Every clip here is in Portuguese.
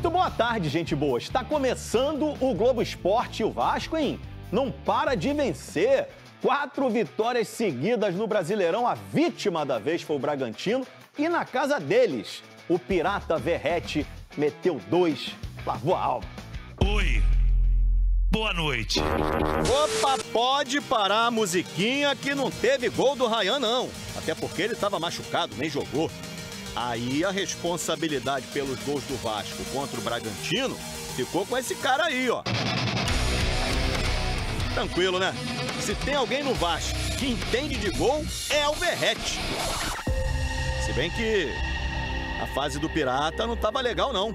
Muito boa tarde, gente boa. Está começando o Globo Esporte e o Vasco, hein? Não para de vencer. 4 vitórias seguidas no Brasileirão. A vítima da vez foi o Bragantino. E na casa deles, o Pirata Verrete meteu 2, lavou a alma. Oi, boa noite. Opa, pode parar a musiquinha que não teve gol do Ryan, não. Até porque ele estava machucado, nem jogou. Aí a responsabilidade pelos gols do Vasco contra o Bragantino ficou com esse cara aí, ó. Tranquilo, né? Se tem alguém no Vasco que entende de gol, é o Verrete. Se bem que a fase do Pirata não tava legal, não.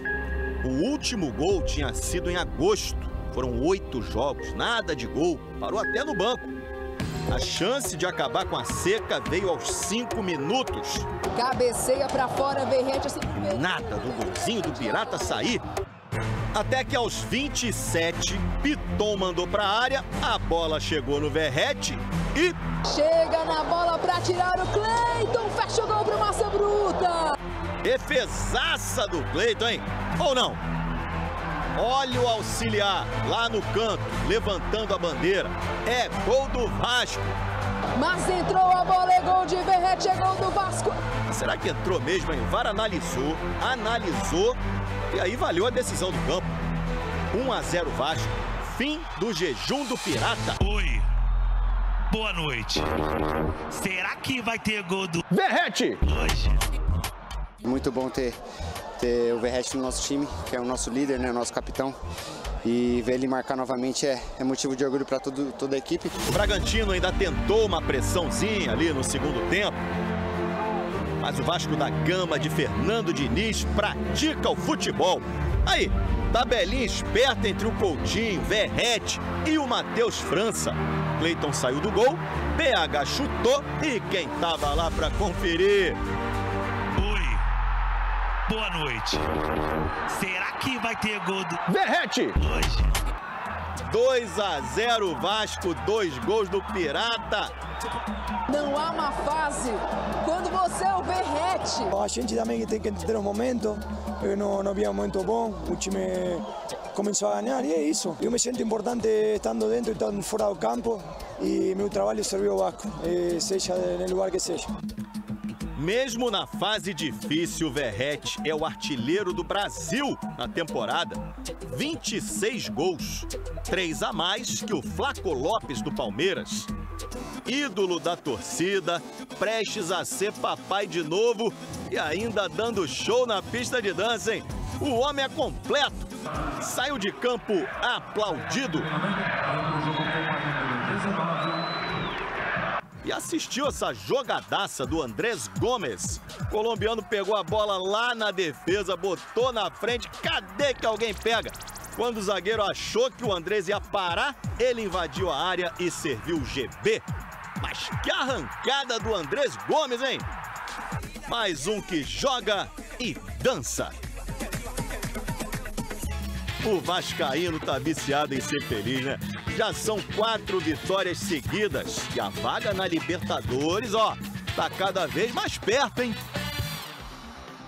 O último gol tinha sido em agosto. Foram 8 jogos, nada de gol. Parou até no banco. A chance de acabar com a seca veio aos 5 minutos. Cabeceia pra fora, Verrete assim. Nada do golzinho do Pirata sair. Até que aos 27, Piton mandou pra área, a bola chegou no Verrete e... Chega na bola pra tirar o Cleiton, fecha o gol pro Massa Bruta. Defesaça do Cleiton, hein? Ou não? Olha o auxiliar lá no canto, levantando a bandeira. É gol do Vasco. Mas entrou a bola, é gol de Verrete, é gol do Vasco. Será que entrou mesmo, hein? O VAR analisou e aí valeu a decisão do campo. 1-0 Vasco, fim do jejum do Pirata. Oi, boa noite. Será que vai ter gol do Verrete! hoje? Muito bom ter o Verrete no nosso time, que é o nosso líder, né, o nosso capitão. E ver ele marcar novamente é motivo de orgulho para toda a equipe. O Bragantino ainda tentou uma pressãozinha ali no segundo tempo. Mas o Vasco da Gama de Fernando Diniz pratica o futebol. Aí, tabelinha esperta entre o Coutinho, Verrete e o Matheus França. Cleiton saiu do gol, PH chutou e quem tava lá para conferir? Boa noite. Será que vai ter gol do Verrete! hoje? 2-0 Vasco, 2 gols do Pirata. Não há uma fase quando você é o Verrete. A gente também tem que entender o momento. Não havia um momento bom. O time começou a ganhar e é isso. Eu me sinto importante estando dentro e estando fora do campo. E meu trabalho serviu ao Vasco, seja no lugar que seja. Mesmo na fase difícil, o Verrete é o artilheiro do Brasil na temporada. 26 gols, 3 a mais que o Flaco Lopes do Palmeiras. Ídolo da torcida, prestes a ser papai de novo e ainda dando show na pista de dança, hein? O homem é completo, saiu de campo aplaudido. E assistiu essa jogadaça do Andrés Gomes. O colombiano pegou a bola lá na defesa, botou na frente. Cadê que alguém pega? Quando o zagueiro achou que o Andrés ia parar, ele invadiu a área e serviu o GB. Mas que arrancada do Andrés Gomes, hein? Mais um que joga e dança. O vascaíno tá viciado em ser feliz, né? Já são 4 vitórias seguidas e a vaga na Libertadores, ó, tá cada vez mais perto, hein?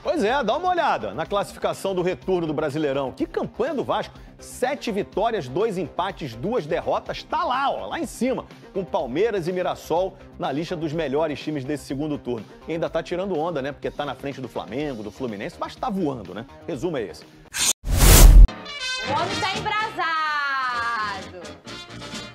Pois é, dá uma olhada na classificação do retorno do Brasileirão. Que campanha do Vasco! 7 vitórias, 2 empates, 2 derrotas. Tá lá, ó, lá em cima, com Palmeiras e Mirassol na lista dos melhores times desse segundo turno. E ainda tá tirando onda, né? Porque tá na frente do Flamengo, do Fluminense, mas tá voando, né? Resumo é esse. O homem tá embrasado.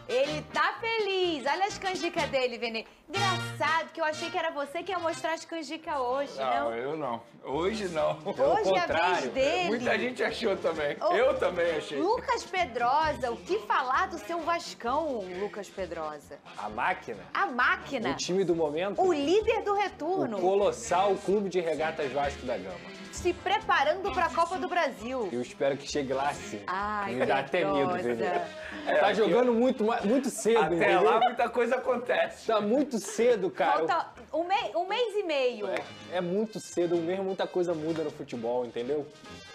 Ele tá feliz. Olha as canjicas dele, Vene. Engraçado que eu achei que era você que ia mostrar as canjicas hoje, não? Não, eu não. Hoje não. Hoje é a vez dele. Muita gente achou também. Eu também achei. Lucas Pedrosa, o que falar do seu Vascão, Lucas Pedrosa? A máquina. A máquina. O time do momento. O líder do retorno. O colossal Clube de Regatas Vasco da Gama. Se preparando para a Copa do Brasil. Eu espero que chegue lá sim. Ai, me dá até medo, Pedrosa. Vene. Tá jogando muito cedo, Até entendeu? lá muita coisa acontece. Tá muito cedo, cara. Falta um mês e meio. É muito cedo mesmo, muita coisa muda no futebol, entendeu?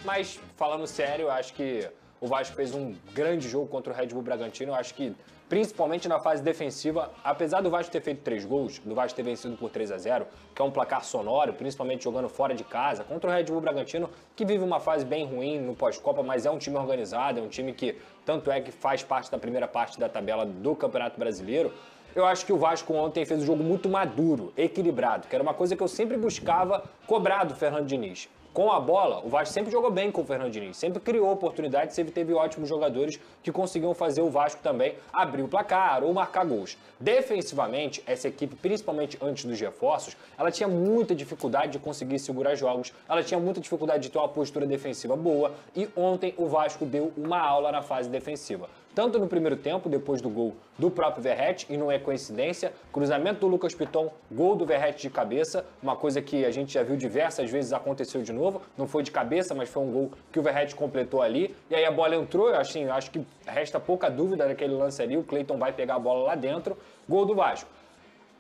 Mas, falando sério, eu acho que O Vasco fez um grande jogo contra o Red Bull Bragantino. Eu acho que, principalmente na fase defensiva, apesar do Vasco ter feito 3 gols, do Vasco ter vencido por 3-0, que é um placar sonoro, principalmente jogando fora de casa, contra o Red Bull Bragantino, que vive uma fase bem ruim no pós-Copa, mas é um time organizado, é um time que tanto é que faz parte da primeira parte da tabela do Campeonato Brasileiro. Eu acho que o Vasco ontem fez um jogo muito maduro, equilibrado, que era uma coisa que eu sempre buscava cobrar do Fernando Diniz. Com a bola, o Vasco sempre jogou bem com o Fernando Diniz, sempre criou oportunidades, sempre teve ótimos jogadores que conseguiam fazer o Vasco também abrir o placar ou marcar gols. Defensivamente, essa equipe, principalmente antes dos reforços, ela tinha muita dificuldade de conseguir segurar jogos, ela tinha muita dificuldade de ter uma postura defensiva boa e ontem o Vasco deu uma aula na fase defensiva. Tanto no primeiro tempo, depois do gol do próprio Verratti, e não é coincidência, cruzamento do Lucas Piton, gol do Verratti de cabeça, uma coisa que a gente já viu diversas vezes aconteceu de novo, não foi de cabeça, mas foi um gol que o Verratti completou ali, e aí a bola entrou, assim, acho que resta pouca dúvida naquele lance ali, o Cleiton vai pegar a bola lá dentro, gol do Vasco.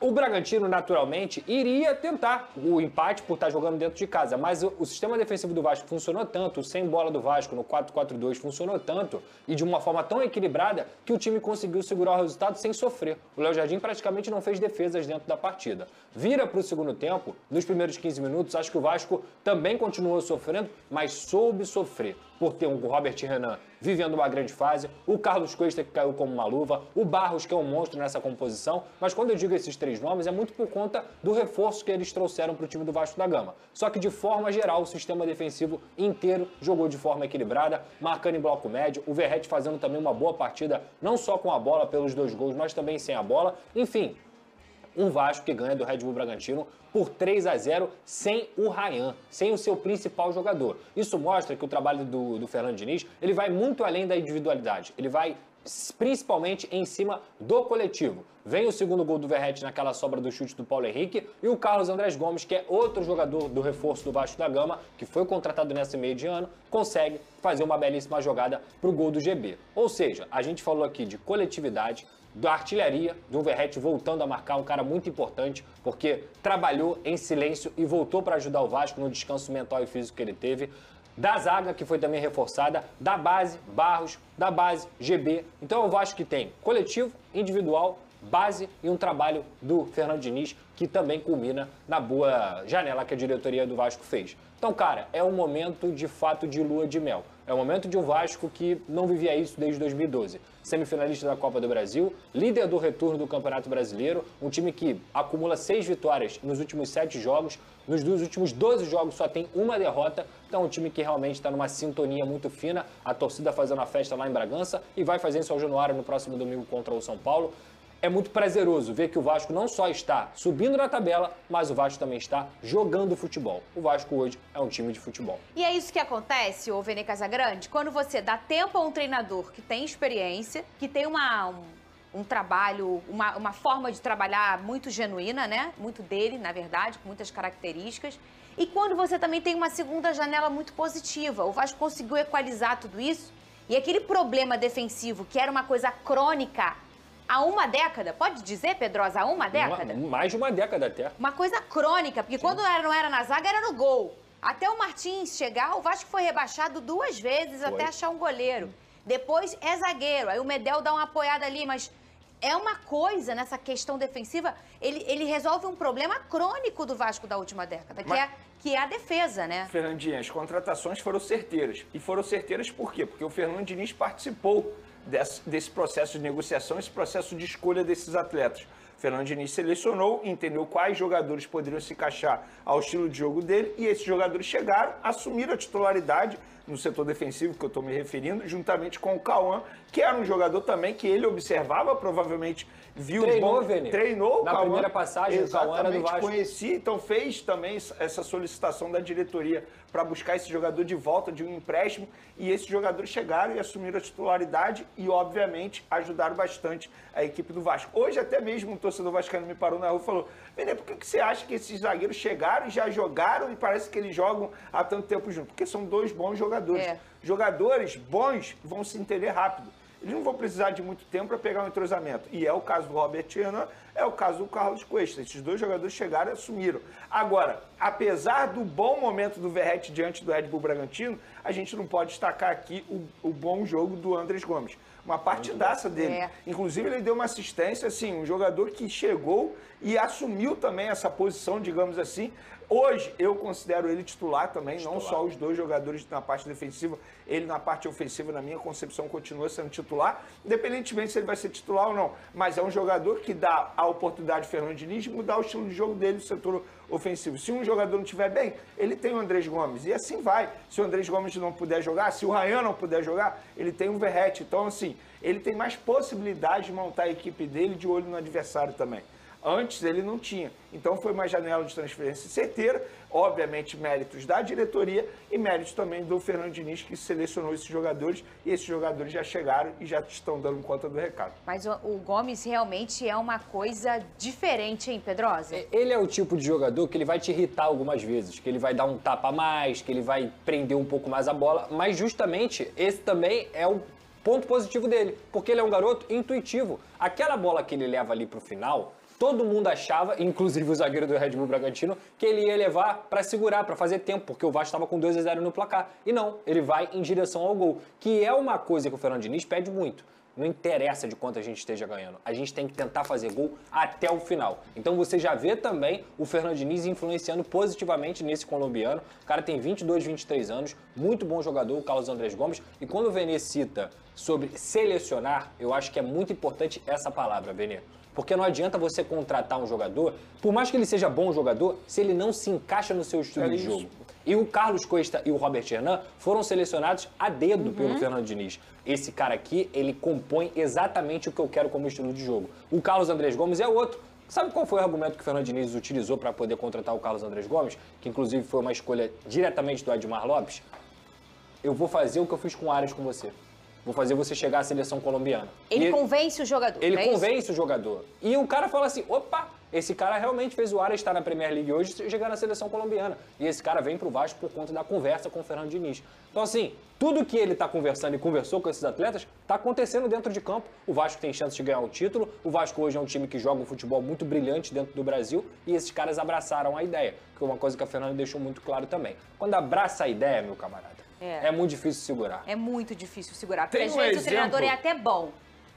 O Bragantino, naturalmente, iria tentar o empate por estar jogando dentro de casa, mas o sistema defensivo do Vasco funcionou tanto, o sem bola do Vasco no 4-4-2 funcionou tanto e de uma forma tão equilibrada que o time conseguiu segurar o resultado sem sofrer. O Léo Jardim praticamente não fez defesas dentro da partida. Vira para o segundo tempo, nos primeiros 15 minutos, acho que o Vasco também continuou sofrendo, mas soube sofrer. Por ter um Robert Renan vivendo uma grande fase, o Carlos Cuesta que caiu como uma luva, o Barros que é um monstro nessa composição, mas quando eu digo esses 3 nomes é muito por conta do reforço que eles trouxeram para o time do Vasco da Gama. Só que de forma geral o sistema defensivo inteiro jogou de forma equilibrada, marcando em bloco médio, o Verratti fazendo também uma boa partida, não só com a bola pelos 2 gols, mas também sem a bola, enfim. Um Vasco que ganha do Red Bull Bragantino por 3-0 sem o Ryan, sem o seu principal jogador. Isso mostra que o trabalho do Fernando Diniz, ele vai muito além da individualidade, ele vai principalmente em cima do coletivo. Vem o segundo gol do Verratti naquela sobra do chute do Paulo Henrique e o Carlos Andrés Gomes, que é outro jogador do reforço do Vasco da Gama, que foi contratado nesse meio de ano, consegue fazer uma belíssima jogada para o gol do GB. Ou seja, a gente falou aqui de coletividade, da artilharia, do Verratti voltando a marcar, um cara muito importante, porque trabalhou em silêncio e voltou para ajudar o Vasco no descanso mental e físico que ele teve. Da zaga, que foi também reforçada, da base, Barros, da base, GB. Então é o Vasco que tem coletivo, individual, base e um trabalho do Fernando Diniz, que também culmina na boa janela que a diretoria do Vasco fez. Então, cara, é um momento de fato de lua de mel. É o momento de um Vasco que não vivia isso desde 2012. Semifinalista da Copa do Brasil, líder do retorno do Campeonato Brasileiro, um time que acumula 6 vitórias nos últimos 7 jogos, nos últimos 12 jogos só tem uma derrota, então é um time que realmente está numa sintonia muito fina, a torcida fazendo a festa lá em Bragança e vai fazer em São Januário no próximo domingo contra o São Paulo. É muito prazeroso ver que o Vasco não só está subindo na tabela, mas o Vasco também está jogando futebol. O Vasco hoje é um time de futebol. E é isso que acontece, ô Vene Casagrande, quando você dá tempo a um treinador que tem experiência, que tem um trabalho, uma forma de trabalhar muito genuína, né? Muito dele, na verdade, com muitas características. E quando você também tem uma segunda janela muito positiva. O Vasco conseguiu equalizar tudo isso. E aquele problema defensivo, que era uma coisa crônica há uma década, pode dizer, Pedrosa, há uma década? Mais de uma década até. Uma coisa crônica, porque quando não era na zaga, era no gol. Até o Martins chegar, o Vasco foi rebaixado 2 vezes até achar um goleiro. Depois é zagueiro, aí o Medel dá uma apoiada ali, mas é uma coisa nessa questão defensiva, ele resolve um problema crônico do Vasco da última década, que é a defesa, né? Fernandinho, as contratações foram certeiras. E foram certeiras por quê? Porque o Fernando Diniz participou desse processo de negociação, esse processo de escolha desses atletas. O Fernando Diniz selecionou, entendeu quais jogadores poderiam se encaixar ao estilo de jogo dele e esses jogadores chegaram, assumiram a titularidade no setor defensivo que eu estou me referindo, juntamente com o Cauã, que era um jogador também que ele observava, provavelmente viu... Treinou, na primeira passagem, o Cauã era do Vasco. Conheci, então fez também essa solicitação da diretoria para buscar esse jogador de volta de um empréstimo e esses jogadores chegaram e assumiram a titularidade e, obviamente, ajudaram bastante a equipe do Vasco. Hoje, até mesmo um torcedor vascaíno me parou na rua e falou: Vene, por que você acha que esses zagueiros chegaram e já jogaram e parece que eles jogam há tanto tempo junto? Porque são 2 bons jogadores. Jogadores bons vão se entender rápido. eles não vão precisar de muito tempo para pegar um entrosamento. E é o caso do Robert Renan, é o caso do Carlos Cuesta. Esses dois jogadores chegaram e assumiram. Agora, apesar do bom momento do Verratti diante do Red Bull Bragantino, a gente não pode destacar aqui o bom jogo do Andrés Gomes. Uma partidaça dele. Inclusive, ele deu uma assistência, assim, um jogador que chegou e assumiu também essa posição, digamos assim. Hoje, eu considero ele titular também, não só os dois jogadores na parte defensiva, ele na parte ofensiva, na minha concepção, continua sendo titular, independentemente se ele vai ser titular ou não. Mas é um jogador que dá a oportunidade ao Fernando Diniz de mudar o estilo de jogo dele no setor ofensivo. Se um jogador não estiver bem, ele tem o Andrés Gomes, e assim vai. Se o Andrés Gomes não puder jogar, se o Ryan não puder jogar, ele tem o Verratti. Então, assim, ele tem mais possibilidade de montar a equipe dele de olho no adversário também. Antes ele não tinha. Então foi uma janela de transferência certeira, obviamente méritos da diretoria e méritos também do Fernando Diniz, que selecionou esses jogadores, e esses jogadores já chegaram e já estão dando conta do recado. Mas o Gomes realmente é uma coisa diferente, hein, Pedrosa? Ele é o tipo de jogador que ele vai te irritar algumas vezes, que ele vai dar um tapa a mais, que ele vai prender um pouco mais a bola, mas justamente esse também é o ponto positivo dele, porque ele é um garoto intuitivo. Aquela bola que ele leva ali pro final, todo mundo achava, inclusive o zagueiro do Red Bull Bragantino, que ele ia levar para segurar, para fazer tempo, porque o Vasco estava com 2-0 no placar. E não, ele vai em direção ao gol, que é uma coisa que o Fernando Diniz pede muito. Não interessa de quanto a gente esteja ganhando, a gente tem que tentar fazer gol até o final. Então você já vê também o Fernando Diniz influenciando positivamente nesse colombiano. O cara tem 22, 23 anos, muito bom jogador, o Carlos Andrés Gomes. E quando o Vene cita sobre selecionar, eu acho que é muito importante essa palavra, Vene. Porque não adianta você contratar um jogador, por mais que ele seja bom jogador, se ele não se encaixa no seu estilo de jogo. E o Carlos Cuesta e o Robert Renan foram selecionados a dedo pelo Fernando Diniz. Esse cara aqui, ele compõe exatamente o que eu quero como estilo de jogo. O Carlos Andrés Gomes é outro. Sabe qual foi o argumento que o Fernando Diniz utilizou para poder contratar o Carlos Andrés Gomes? Que inclusive foi uma escolha diretamente do Edmar Lopes. Eu vou fazer o que eu fiz com o Arias com você. Vou fazer você chegar à seleção colombiana. Ele convence o jogador. Ele convence o jogador. E o cara fala assim, opa, esse cara realmente fez o Arias estar na Premier League hoje e chegar na seleção colombiana. E esse cara vem pro Vasco por conta da conversa com o Fernando Diniz. Então assim, tudo que ele está conversando e conversou com esses atletas está acontecendo dentro de campo. O Vasco tem chance de ganhar o título. O Vasco hoje é um time que joga um futebol muito brilhante dentro do Brasil. E esses caras abraçaram a ideia. Que é uma coisa que a Fernanda deixou muito claro também. Quando abraça a ideia, meu camarada, é muito difícil segurar. É muito difícil segurar. Porque às vezes o treinador é até bom,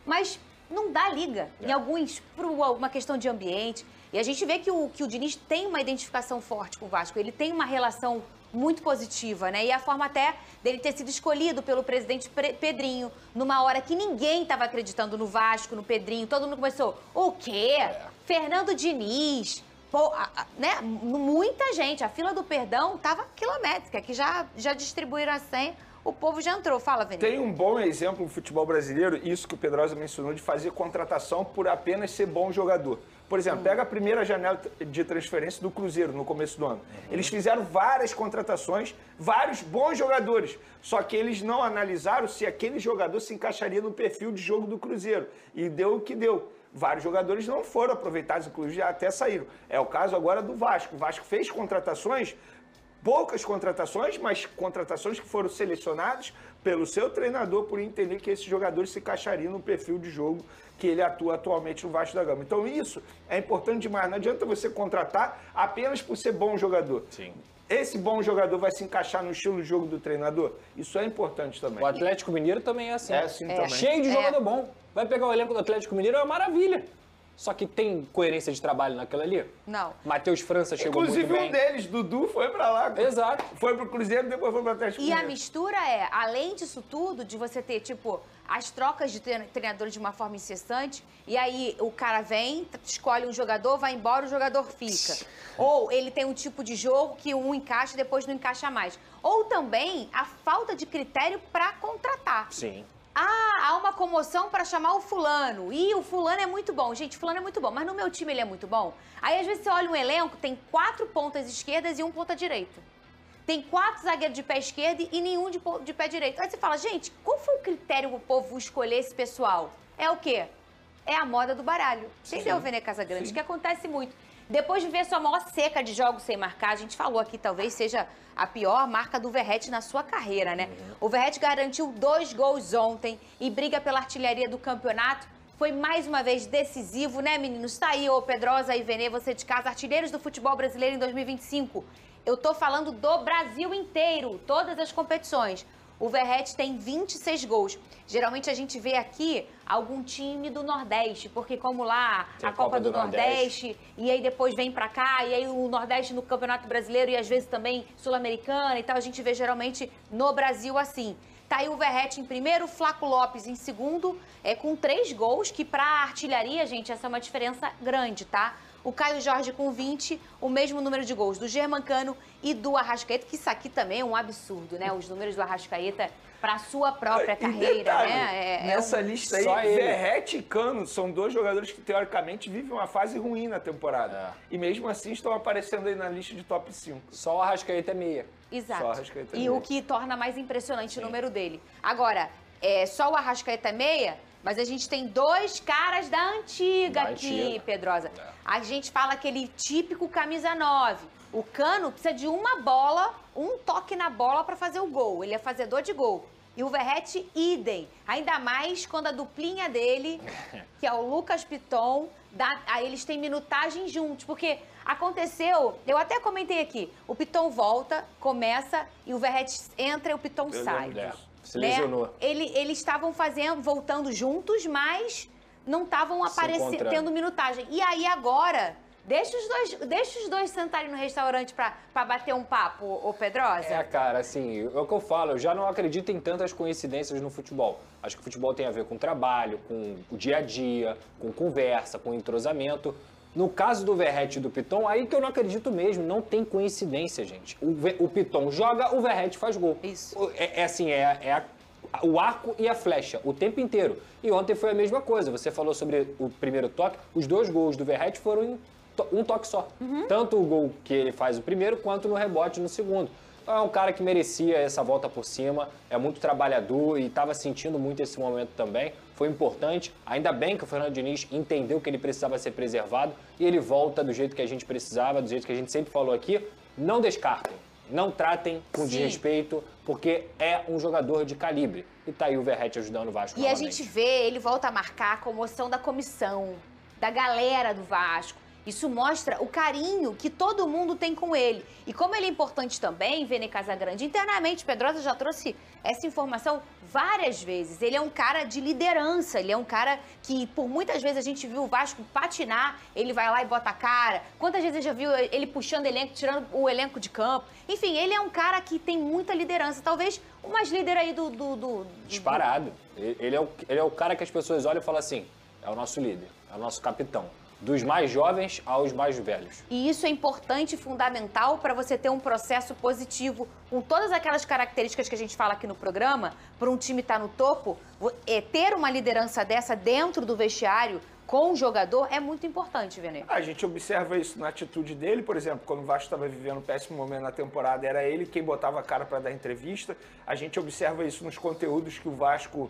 mas não dá liga. Em alguns, por uma questão de ambiente. E a gente vê que o Diniz tem uma identificação forte com o Vasco. Ele tem uma relação muito positiva, né? E a forma até dele ter sido escolhido pelo presidente Pedrinho, numa hora que ninguém estava acreditando no Vasco, no Pedrinho. Todo mundo começou, o quê? Fernando Diniz... Pô, né? Muita gente, a fila do perdão estava quilométrica, que já distribuíram a senha, o povo já entrou. Fala, Vene. Tem um bom exemplo no futebol brasileiro, isso que o Pedrosa mencionou, de fazer contratação por apenas ser bom jogador. Por exemplo, pega a primeira janela de transferência do Cruzeiro no começo do ano. Eles fizeram várias contratações, vários bons jogadores, só que eles não analisaram se aquele jogador se encaixaria no perfil de jogo do Cruzeiro. E deu o que deu. Vários jogadores não foram aproveitados, inclusive já até saíram. É o caso agora do Vasco. O Vasco fez contratações, poucas contratações, mas contratações que foram selecionadas pelo seu treinador por entender que esses jogadores se encaixariam no perfil de jogo que ele atua atualmente no Vasco da Gama. Então isso é importante demais. Não adianta você contratar apenas por ser bom jogador. Sim. Esse bom jogador vai se encaixar no estilo de jogo do treinador? Isso é importante também. O Atlético Mineiro também é assim. É assim também. Cheio de jogador bom. Vai pegar o elenco do Atlético Mineiro, é uma maravilha. Só que tem coerência de trabalho naquilo ali? Não. Matheus França chegou muito bem. Inclusive um deles, Dudu, foi pra lá. Exato. Foi pro Cruzeiro, depois foi pro Atlético Mineiro. E a mistura é, além disso tudo, de você ter, tipo, as trocas de treinadores de uma forma incessante, e aí o cara vem, escolhe um jogador, vai embora, o jogador fica. Ou ele tem um tipo de jogo que um encaixa e depois não encaixa mais. Ou também a falta de critério pra contratar. Sim. Há uma comoção para chamar o fulano. E o fulano é muito bom. Gente, fulano é muito bom, mas no meu time ele é muito bom. Aí, às vezes, você olha um elenco, tem 4 pontas esquerdas e 1 ponta direita. Tem 4 zagueiros de pé esquerdo e nenhum de pé direito. Aí você fala, gente, qual foi o critério pro povo escolher esse pessoal? É o quê? É a moda do baralho. Entendeu, Vene Casagrande? Que acontece muito. Depois de ver sua maior seca de jogos sem marcar, a gente falou aqui, talvez seja a pior marca do Verratti na sua carreira, né? O Verratti garantiu 2 gols ontem e briga pela artilharia do campeonato. Foi mais uma vez decisivo, né, meninos? Tá aí, ô Pedrosa e Vene, você de casa, artilheiros do futebol brasileiro em 2025. Eu tô falando do Brasil inteiro, todas as competições. O Verratti tem 26 gols. Geralmente a gente vê aqui algum time do Nordeste, porque como lá Tem a Copa do Nordeste, e aí depois vem pra cá, e aí o Nordeste no Campeonato Brasileiro e às vezes também Sul-Americana e tal, a gente vê geralmente no Brasil assim. Tá aí o Verratti em primeiro, Flaco Lopes em segundo, com 3 gols, que pra artilharia, gente, essa é uma diferença grande, tá? O Caio Jorge com 20, o mesmo número de gols do Germancano e do Arrascaeta, que isso aqui também é um absurdo, né? Os números do Arrascaeta para a sua própria carreira, detalhe, né? Nessa lista aí, Verratti e Cano são 2 jogadores que, teoricamente, vivem uma fase ruim na temporada. E mesmo assim estão aparecendo aí na lista de top 5. Só o Arrascaeta é meia. Exato. Só o Arrascaeta é e meia. o que torna mais impressionante o número dele. Agora, só o Arrascaeta é meia, mas a gente tem 2 caras da antiga aqui, Pedrosa. A gente fala aquele típico camisa 9. O Cano precisa de uma bola, um toque na bola para fazer o gol. Ele é fazedor de gol. E o Verratti, idem. Ainda mais quando a duplinha dele, que é o Lucas Piton, aí eles têm minutagem juntos. Porque aconteceu, eu até comentei aqui, o Piton volta, começa, e o Verratti entra e o Piton sai. Se lesionou. Eles estavam voltando juntos, mas não estavam tendo minutagem. E aí agora, deixa os dois sentarem no restaurante pra bater um papo, ô Pedrosa. Cara, assim, é o que eu falo, eu já não acredito em tantas coincidências no futebol. Acho que o futebol tem a ver com trabalho, com o dia a dia, com conversa, com entrosamento. No caso do Verratti e do Piton, aí que eu não acredito mesmo, não tem coincidência, gente. O Piton joga, o Verratti faz gol. Isso. O arco e a flecha, o tempo inteiro. E ontem foi a mesma coisa, você falou sobre o primeiro toque, os 2 gols do Verratti foram em um toque só. Tanto o gol que ele faz o primeiro, quanto no rebote no segundo. Então é um cara que merecia essa volta por cima, é muito trabalhador e estava sentindo muito esse momento também. Foi importante, ainda bem que o Fernando Diniz entendeu que ele precisava ser preservado e ele volta do jeito que a gente precisava, do jeito que a gente sempre falou aqui. Não descartem, não tratem com desrespeito, porque é um jogador de calibre. E tá aí o Verratti ajudando o Vasco novamente. A gente vê, ele volta a marcar a comoção da comissão, da galera do Vasco. Isso mostra o carinho que todo mundo tem com ele. E como ele é importante também, Vene Casagrande, internamente, Pedrosa já trouxe essa informação várias vezes. Ele é um cara de liderança, ele é um cara que, por muitas vezes, a gente viu o Vasco patinar, ele vai lá e bota a cara. Quantas vezes a gente já viu ele puxando elenco, tirando o elenco de campo? Enfim, ele é um cara que tem muita liderança. Talvez o mais líder aí Disparado. Ele é o cara que as pessoas olham e falam assim, é o nosso líder, é o nosso capitão. Dos mais jovens aos mais velhos. E isso é importante e fundamental para você ter um processo positivo com todas aquelas características que a gente fala aqui no programa, para um time estar no topo, ter uma liderança dessa dentro do vestiário com o jogador é muito importante, Vene. A gente observa isso na atitude dele, por exemplo, quando o Vasco estava vivendo um péssimo momento na temporada, era ele quem botava a cara para dar entrevista. A gente observa isso nos conteúdos que o Vasco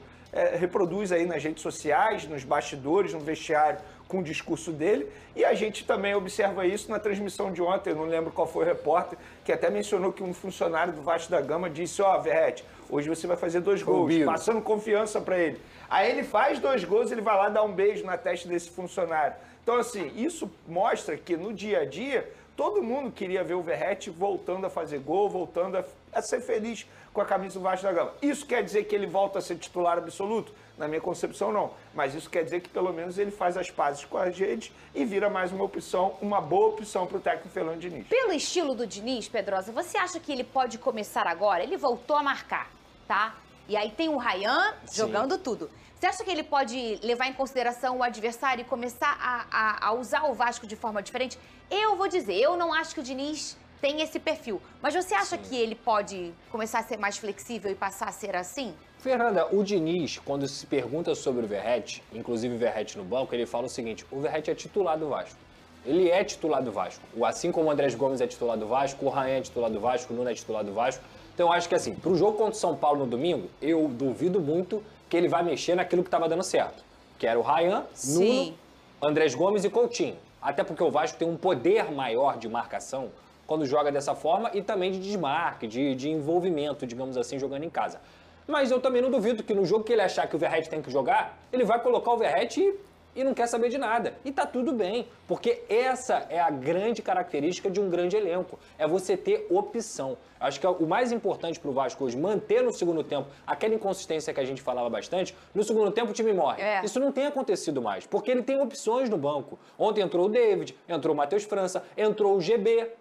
reproduz aí nas redes sociais, nos bastidores, no vestiário, com o discurso dele. E a gente também observa isso na transmissão de ontem, eu não lembro qual foi o repórter, que até mencionou que um funcionário do Vasco da Gama disse, Verratti, hoje você vai fazer 2 gols, passando confiança para ele. Aí ele faz 2 gols, ele vai lá dar um beijo na testa desse funcionário. Então, assim, isso mostra que no dia a dia, todo mundo queria ver o Verratti voltando a fazer gol, voltando a ser feliz com a camisa do Vasco da Gama. Isso quer dizer que ele volta a ser titular absoluto? Na minha concepção, não. Mas isso quer dizer que, pelo menos, ele faz as pazes com a gente e vira mais uma opção, uma boa opção para o técnico Fernando Diniz. Pelo estilo do Diniz, Pedrosa, você acha que ele pode começar agora? Ele voltou a marcar, tá? E aí tem o Ryan jogando tudo. Você acha que ele pode levar em consideração o adversário e começar a usar o Vasco de forma diferente? Eu vou dizer, eu não acho que o Diniz tem esse perfil. Mas você acha que ele pode começar a ser mais flexível e passar a ser assim? Fernanda, o Diniz, quando se pergunta sobre o Verratti, inclusive o Verratti no banco, ele fala o seguinte, o Verratti é titular do Vasco. Ele é titular do Vasco. Assim como o Andrés Gomes é titular do Vasco, o Ryan é titular do Vasco, o Nuno é titular do Vasco. Então eu acho que assim, pro jogo contra o São Paulo no domingo, eu duvido muito que ele vai mexer naquilo que estava dando certo. Que era o Ryan, Nuno, Andrés Gomes e Coutinho. Até porque o Vasco tem um poder maior de marcação quando joga dessa forma e também de desmarque, de envolvimento, digamos assim, jogando em casa. Mas eu também não duvido que no jogo que ele achar que o Verratti tem que jogar, ele vai colocar o Verratti e não quer saber de nada. E tá tudo bem, porque essa é a grande característica de um grande elenco, é você ter opção. Acho que o mais importante pro Vasco hoje, manter no segundo tempo aquela inconsistência que a gente falava bastante, no segundo tempo o time morre. Isso não tem acontecido mais, porque ele tem opções no banco. Ontem entrou o David, entrou o Matheus França, entrou o GB.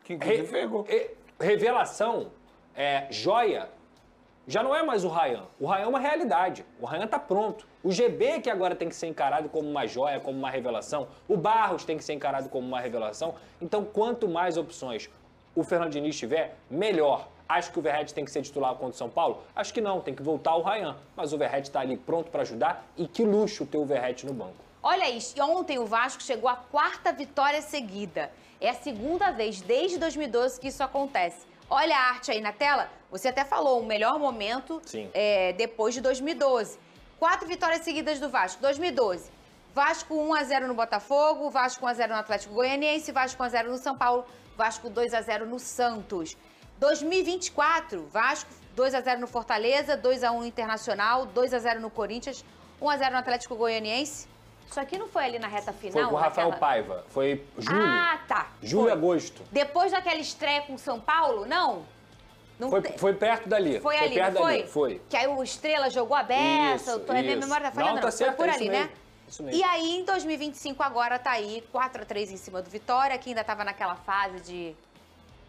Que inclusive pegou. Revelação, joia, já não é mais o Ryan. O Ryan é uma realidade. O Ryan tá pronto. O GB que agora tem que ser encarado como uma joia, como uma revelação. O Barros tem que ser encarado como uma revelação. Então, quanto mais opções o Fernando Diniz tiver, melhor. Acho que o Verratti tem que ser titular contra o São Paulo? Acho que não, tem que voltar o Ryan. Mas o Verratti tá ali pronto para ajudar e que luxo ter o Verratti no banco. Olha isso, ontem o Vasco chegou à 4ª vitória seguida. É a 2ª vez desde 2012 que isso acontece. Olha a arte aí na tela, você até falou, o melhor momento depois de 2012. 4 vitórias seguidas do Vasco. 2012, Vasco 1-0 no Botafogo, Vasco 1-0 no Atlético Goianiense, Vasco 1-0 no São Paulo, Vasco 2-0 no Santos. 2024, Vasco 2-0 no Fortaleza, 2-1 no Internacional, 2-0 no Corinthians, 1-0 no Atlético Goianiense. Isso aqui não foi ali na reta final? Foi com o Rafael Paiva. Foi julho. Ah, tá. Julho e agosto. Depois daquela estreia com o São Paulo, não? Foi perto dali. Foi ali, perto não foi? Dali. Foi. Que aí o Estrela jogou a beça. Minha memória tá falhando, não. Foi por ali, né? Isso mesmo. E aí, em 2025, agora tá aí 4-3 em cima do Vitória, que ainda tava naquela fase de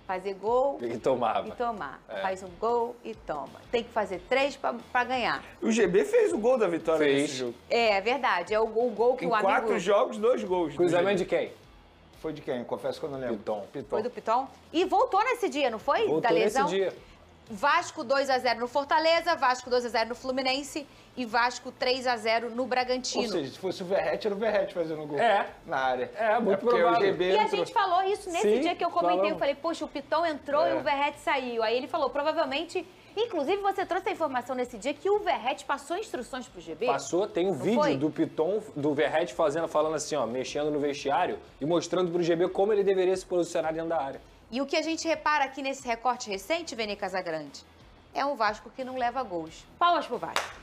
fazer gol e tomava. E tomar. Faz um gol e toma. Tem que fazer 3 pra ganhar. O GB fez o gol da vitória nesse jogo. É verdade. É o gol que o amigo... Em 4 jogos, 2 gols. Cruzamento de quem? Foi de quem? Confesso que eu não lembro. Piton. Foi do Piton? E voltou nesse dia, não foi? Voltou da lesão? nesse dia. Vasco 2-0 no Fortaleza, Vasco 2-0 no Fluminense e Vasco 3-0 no Bragantino. Ou seja, se fosse o Verratti, era o Verratti fazendo gol na área. Muito provável. E a gente falou isso nesse dia que eu comentei. Eu falei, poxa, o Piton entrou e o Verratti saiu. Aí ele falou, provavelmente... Inclusive, você trouxe a informação nesse dia que o Verratti passou instruções pro GB? Passou, tem um vídeo do Piton, do Verratti falando assim, ó, mexendo no vestiário e mostrando pro GB como ele deveria se posicionar dentro da área. E o que a gente repara aqui nesse recorte recente, Vene Casagrande, é um Vasco que não leva gols. Palmas pro Vasco.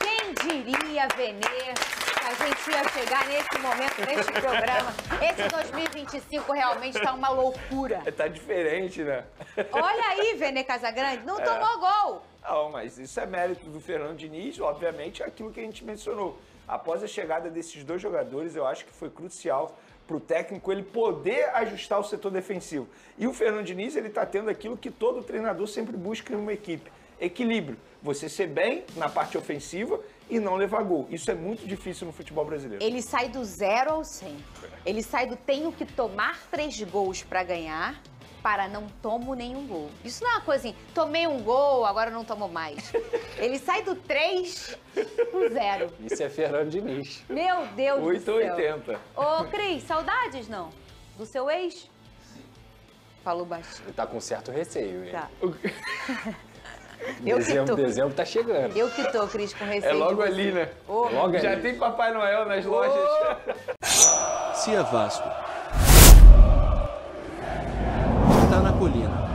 Quem diria, Vene, que a gente ia chegar nesse momento, neste programa? Esse 2025 realmente tá uma loucura. Tá diferente, né? Olha aí, Vene Casagrande, não tomou gol. Não, mas isso é mérito do Fernando Diniz, obviamente, é aquilo que a gente mencionou. Após a chegada desses 2 jogadores, eu acho que foi crucial para o técnico ele poder ajustar o setor defensivo. E o Fernando Diniz, ele está tendo aquilo que todo treinador sempre busca em uma equipe. Equilíbrio. Você ser bem na parte ofensiva e não levar gol. Isso é muito difícil no futebol brasileiro. Ele sai do 0 ao 100. Ele sai do tenho que tomar 3 gols para ganhar, para não tomo nenhum gol. Isso não é uma coisa assim, tomei um gol, agora não tomo mais. Ele sai do 3 pro 0. Isso é Fernando Diniz. Meu Deus do céu. 880. Ô, Cris, saudades não? Do seu ex? Falou baixinho. Ele tá com certo receio, hein? Tá. Dezembro tá chegando. Eu que tô, Cris, com receio. É logo ali, né? Logo já ali. tem Papai Noel nas lojas. Se é Vasco, tá na colina.